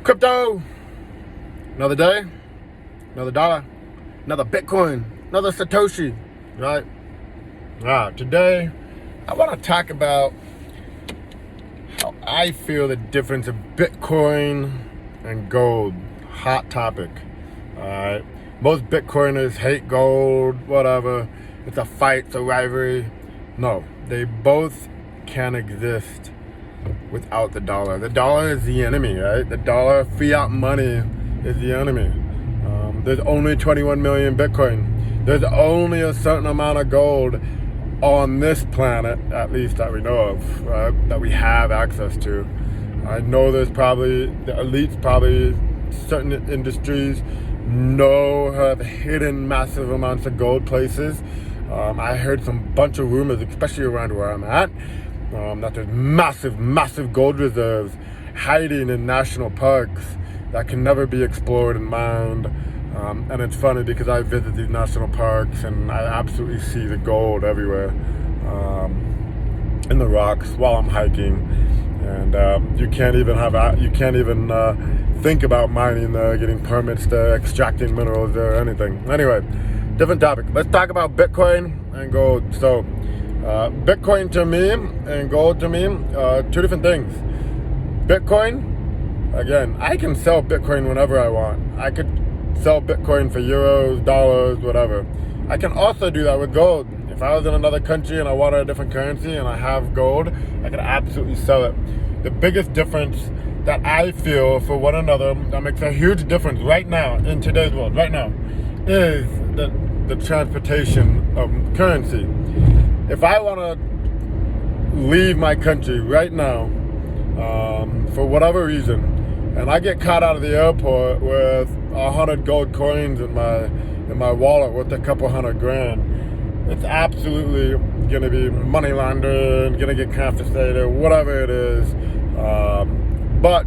Crypto, another day, another dollar, another Bitcoin, another Satoshi, right? Today I want to talk about how I feel the difference of Bitcoin and gold. Hot topic, all right? Most Bitcoiners hate gold, whatever. It's a fight, it's a rivalry. No, they both can exist without the dollar. The dollar is the enemy, right? The dollar, fiat money, is the enemy. There's only 21 million Bitcoin. There's only a certain amount of gold on this planet, at least that we know of, right? That we have access to. I know there's probably, the elites probably, certain industries have hidden massive amounts of gold places. I heard some bunch of rumors, especially around where I'm at, that there's massive gold reserves hiding in national parks that can never be explored and mined. And it's funny because I visit these national parks and I absolutely see the gold everywhere in the rocks while I'm hiking. And you can't even think about mining there, getting permits there, extracting minerals there, or anything. Anyway, different topic. Let's talk about Bitcoin and gold. So, Bitcoin to me and gold to me are two different things. Bitcoin, again, I can sell Bitcoin whenever I want. I could sell Bitcoin for euros, dollars, whatever. I can also do that with gold. If I was in another country and I wanted a different currency and I have gold, I could absolutely sell it. The biggest difference that I feel for one another that makes a huge difference right now in today's world, right now, is the transportation of currency. If I want to leave my country right now, for whatever reason, and I get caught out of the airport with 100 gold coins in my wallet worth a couple $100,000, it's absolutely gonna be money laundering, gonna get confiscated, whatever it is. But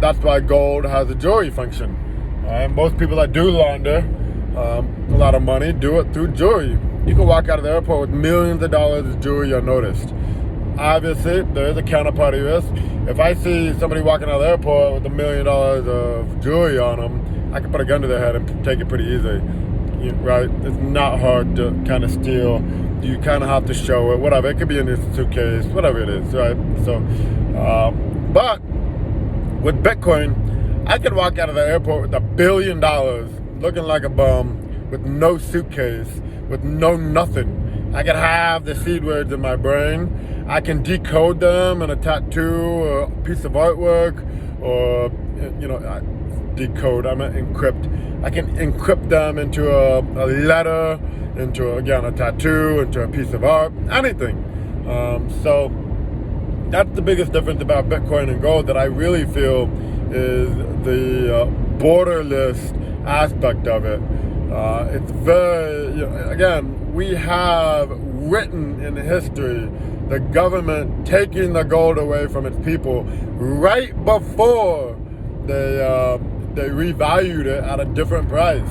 that's why gold has a jewelry function. And most people that do launder a lot of money do it through jewelry. You can walk out of the airport with millions of dollars of jewelry unnoticed. Obviously, there is a counterparty risk. If I see somebody walking out of the airport with $1 million of jewelry on them, I can put a gun to their head and take it pretty easy, right? It's not hard to kind of steal. You kind of have to show it, whatever. It could be in your suitcase, whatever it is, right? So, but with Bitcoin, I could walk out of the airport with $1 billion, looking like a bum, with no suitcase, with no nothing. I could have the seed words in my brain. I can decode them in a tattoo or a piece of artwork, or, decode, I meant encrypt. I can encrypt them into a letter, into, again, a tattoo, into a piece of art, anything. So that's the biggest difference about Bitcoin and gold that I really feel is the borderless aspect of it. It's very, again, we have written in history the government taking the gold away from its people right before they revalued it at a different price,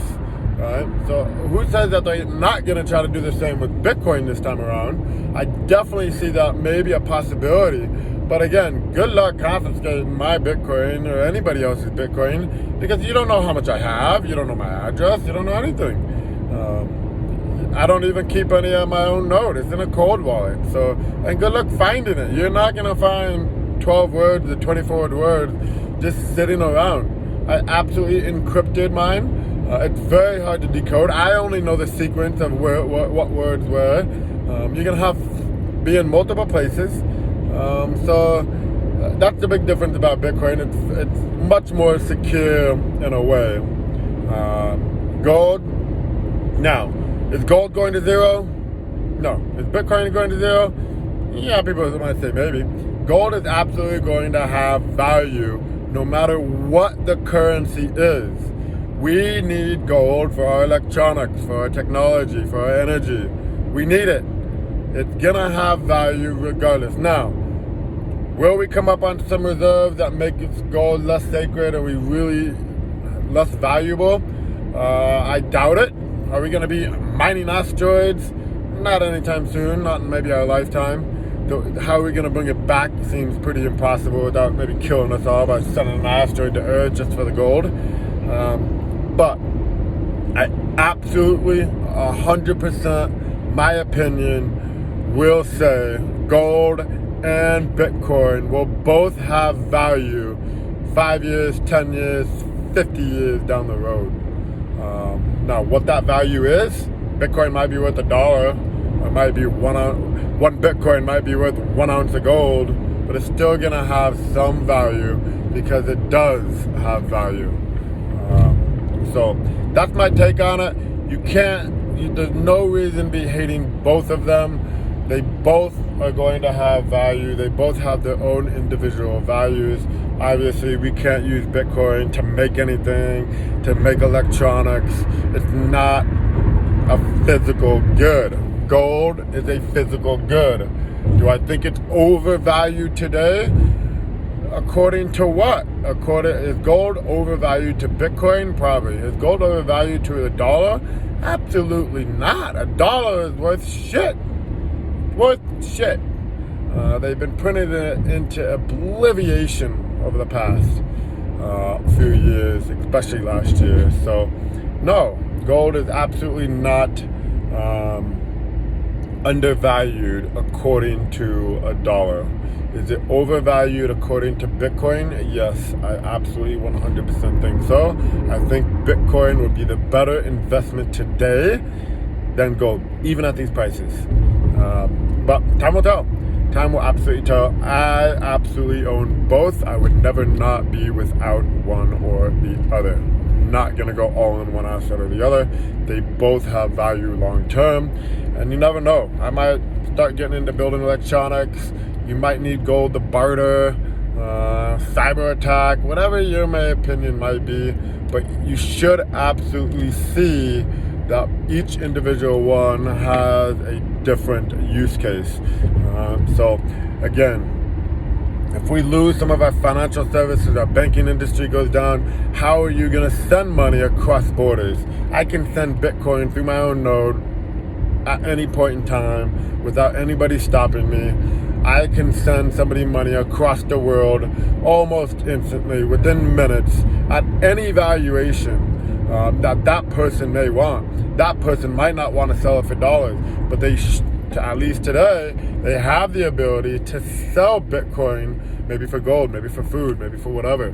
right? So who says that they're not going to try to do the same with Bitcoin this time around? I definitely see that maybe a possibility. But again, good luck confiscating my Bitcoin or anybody else's Bitcoin, because you don't know how much I have, you don't know my address, you don't know anything. I don't even keep any of my own note. It's in a cold wallet. So, and good luck finding it. You're not going to find 12 words or 24 words just sitting around. I absolutely encrypted mine. It's very hard to decode. I only know the sequence of what words were. You're going to be in multiple places. So that's the big difference about Bitcoin. It's much more secure in a way. Gold, now, is gold going to zero? No. Is Bitcoin going to zero? Yeah, people might say maybe. Gold is absolutely going to have value no matter what the currency is. We need gold for our electronics, for our technology, for our energy. We need it. It's gonna have value regardless. Now, will we come up on some reserves that make gold less sacred and we really less valuable? I doubt it. Are we going to be mining asteroids? Not anytime soon, not in maybe our lifetime. how are we going to bring it back seems pretty impossible without maybe killing us all by sending an asteroid to Earth just for the gold. But I absolutely 100%, my opinion, will say gold and Bitcoin will both have value 5 years, 10 years, 50 years down the road. Now, what that value is, Bitcoin might be worth $1. It might be one Bitcoin might be worth 1 ounce of gold, but it's still gonna have some value because it does have value. So that's my take on it. There's no reason to be hating both of them. They both are going to have value. They both have their own individual values. Obviously, we can't use Bitcoin to make anything, to make electronics. It's not a physical good. Gold is a physical good. Do I think it's overvalued today? According to what? Is gold overvalued to Bitcoin? Probably. Is gold overvalued to $1? Absolutely not. $1 is worth shit. They've been printing it into oblivion over the past few years, especially last year. So, no, gold is absolutely not undervalued according to $1. Is it overvalued according to Bitcoin? Yes, I absolutely 100% think so. I think Bitcoin would be the better investment today than gold, even at these prices. But time will tell. Time will absolutely tell. I absolutely own both. I would never not be without one or the other. Not gonna go all in one asset or the other. They both have value long term, and you never know. I might start getting into building electronics. You might need gold to barter, cyber attack, whatever your opinion might be. But you should absolutely see that each individual one has a different use case. So again, if we lose some of our financial services, our banking industry goes down, how are you going to send money across borders? I can send Bitcoin through my own node at any point in time without anybody stopping me. I can send somebody money across the world almost instantly, within minutes, at any valuation that person may want. That person might not want to sell it for dollars, but at least today, they have the ability to sell Bitcoin, maybe for gold, maybe for food, maybe for whatever,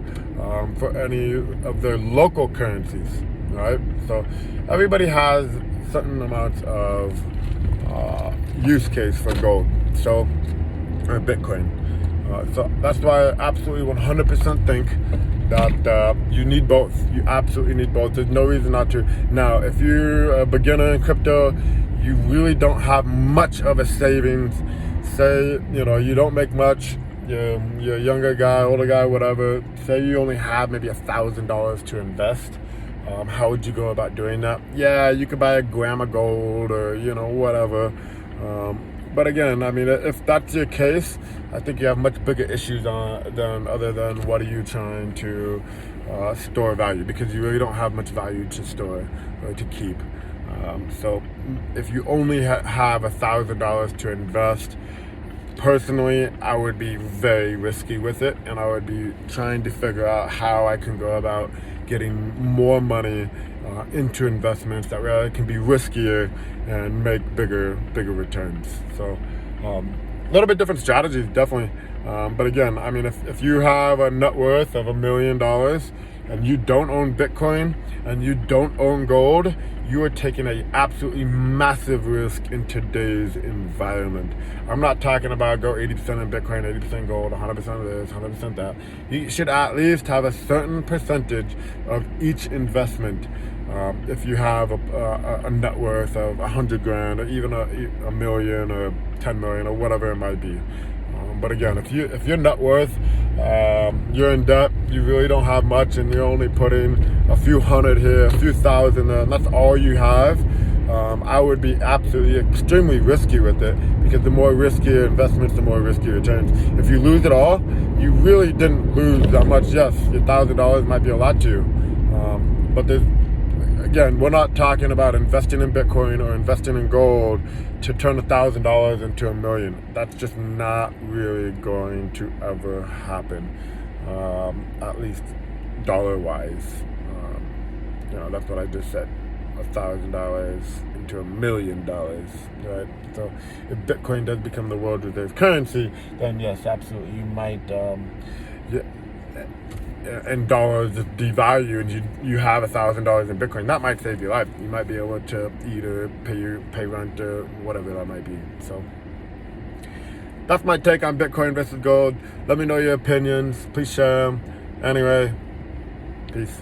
for any of their local currencies, right? So everybody has certain amounts of use case for gold, or Bitcoin. So that's why I absolutely 100% think that you need both. You absolutely need both. There's no reason not to. Now, if you're a beginner in crypto, you really don't have much of a savings. Say, you don't make much, you're a younger guy, older guy, whatever. Say you only have maybe $1,000 to invest. How would you go about doing that? Yeah, you could buy a gram of gold or, whatever. But again, I mean, if that's your case, I think you have much bigger issues other than what are you trying to store value, because you really don't have much value to store or to keep. So if you only have $1,000 to invest, personally, I would be very risky with it, and I would be trying to figure out how I can go about getting more money into investments that really can be riskier and make bigger returns. So a little bit different strategies, definitely. But again, I mean, if you have a net worth of $1 million and you don't own Bitcoin and you don't own gold, you are taking an absolutely massive risk in today's environment. I'm not talking about go 80% in Bitcoin, 80% gold, 100% of this, 100% that. You should at least have a certain percentage of each investment. If you have a net worth of 100 grand, or even a million or 10 million or whatever it might be. But again, if your net worth, you're in debt, you really don't have much, and you're only putting a few hundred here, a few thousand there, and that's all you have, I would be absolutely extremely risky with it, because the more riskier investments, the more risky returns. If you lose it all, you really didn't lose that much. Yes, your $1,000 might be a lot to you, but there's again, we're not talking about investing in Bitcoin or investing in gold to turn $1,000 into $1 million. That's just not really going to ever happen, at least dollar-wise. That's what I just said. $1,000 into $1 million, right? So if Bitcoin does become the world reserve currency, then yes, absolutely, you might, and dollars devalue, and you have $1,000 in Bitcoin. That might save your life. You might be able to either pay rent or whatever that might be. So that's my take on Bitcoin versus gold. Let me know your opinions. Please share them. Anyway, peace.